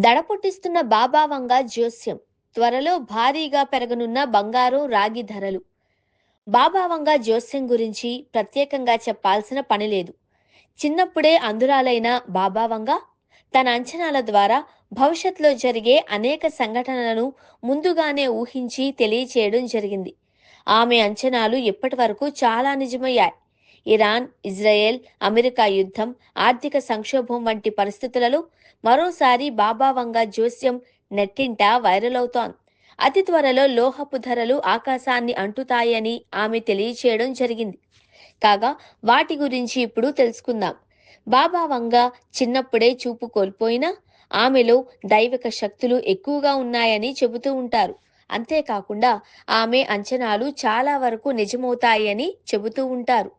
దడ పుట్టిస్తున్న బాబా వంగ జోస్యం. త్వరలో భారీగా పెరగనున్న బంగారం రాగి ధరలు. బాబా వంగ జోస్యం గురించి ప్రత్యేకంగా చెప్పాల్సిన పని లేదు. చిన్నప్పుడే అందురాలైన బాబా వంగ తన అంచనాల ద్వారా భవిష్యత్తులో జరిగే అనేక సంఘటనలను ముందుగానే ఊహించి తెలియచేయడం జరిగింది. ఆమె అంచనాలు ఇప్పటి వరకు చాలా నిజమయ్యాయి. ఇరాన్, ఇజ్రాయెల్, అమెరికా యుద్ధం, ఆర్థిక సంక్షోభం వంటి పరిస్థితులలో మరోసారి బాబా వంగ జోస్యం నెట్టింట వైరల్ అవుతోంది. అతి త్వరలో లోహపు ధరలు ఆకాశాన్ని అంటుతాయని ఆమె తెలియచేయడం జరిగింది. కాగా వాటి గురించి ఇప్పుడు తెలుసుకుందాం. బాబా వంగ చిన్నప్పుడే చూపు కోల్పోయినా ఆమెలో దైవిక శక్తులు ఎక్కువగా ఉన్నాయని చెబుతూ ఉంటారు. అంతేకాకుండా ఆమె అంచనాలు చాలా వరకు నిజమవుతాయని చెబుతూ ఉంటారు.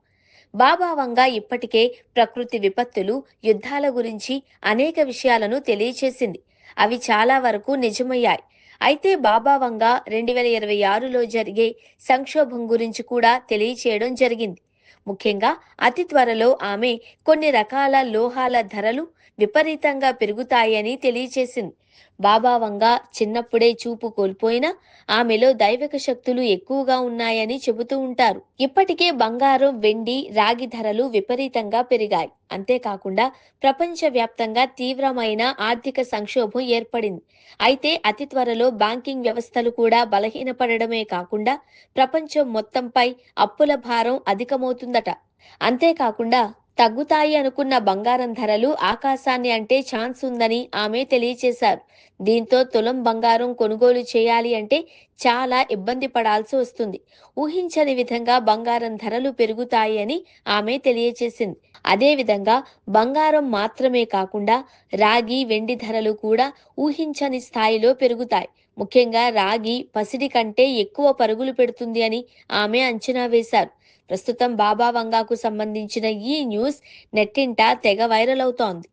బాబా వంగ ఇప్పటికే ప్రకృతి విపత్తులు, యుద్ధాల గురించి అనేక విషయాలను తెలియచేసింది. అవి చాలా వరకు నిజమయ్యాయి. అయితే బాబా వంగ 2026లో జరిగే సంక్షోభం గురించి కూడా తెలియచేయడం జరిగింది. ముఖ్యంగా అతి త్వరలో ఆమె కొన్ని రకాల లోహాల ధరలు విపరీతంగా పెరుగుతాయని తెలియచేసింది. బాబా వంగ చిన్నప్పుడే చూపు కోల్పోయినా ఆమెలో దైవిక శక్తులు ఎక్కువగా ఉన్నాయని చెబుతూ ఉంటారు. ఇప్పటికే బంగారం, వెండి, రాగి ధరలు విపరీతంగా పెరిగాయి. అంతేకాకుండా ప్రపంచవ్యాప్తంగా తీవ్రమైన ఆర్థిక సంక్షోభం ఏర్పడింది. అయితే అతి త్వరలో బ్యాంకింగ్ వ్యవస్థలు కూడా బలహీనపడడమే కాకుండా ప్రపంచం మొత్తంపై అప్పుల భారం అధికమవుతుందట. అంతేకాకుండా తగ్గుతాయి అనుకున్న బంగారం ధరలు ఆకాశాన్ని అంటే ఛాన్స్ ఉందని ఆమె తెలియచేశారు. దీంతో తులం బంగారం కొనుగోలు చేయాలి అంటే చాలా ఇబ్బంది పడాల్సి వస్తుంది. ఊహించని విధంగా బంగారం ధరలు పెరుగుతాయి అని ఆమె తెలియచేసింది. అదేవిధంగా బంగారం మాత్రమే కాకుండా రాగి, వెండి ధరలు కూడా ఊహించని స్థాయిలో పెరుగుతాయి. ముఖ్యంగా రాగి పసిడి కంటే ఎక్కువ పరుగులు పెడుతుంది అని ఆమె అంచనా వేశారు. ప్రస్తుతం బాబా వంగాకు సంబంధించిన ఈ న్యూస్ నెట్టింట తెగ వైరల్ అవుతోంది.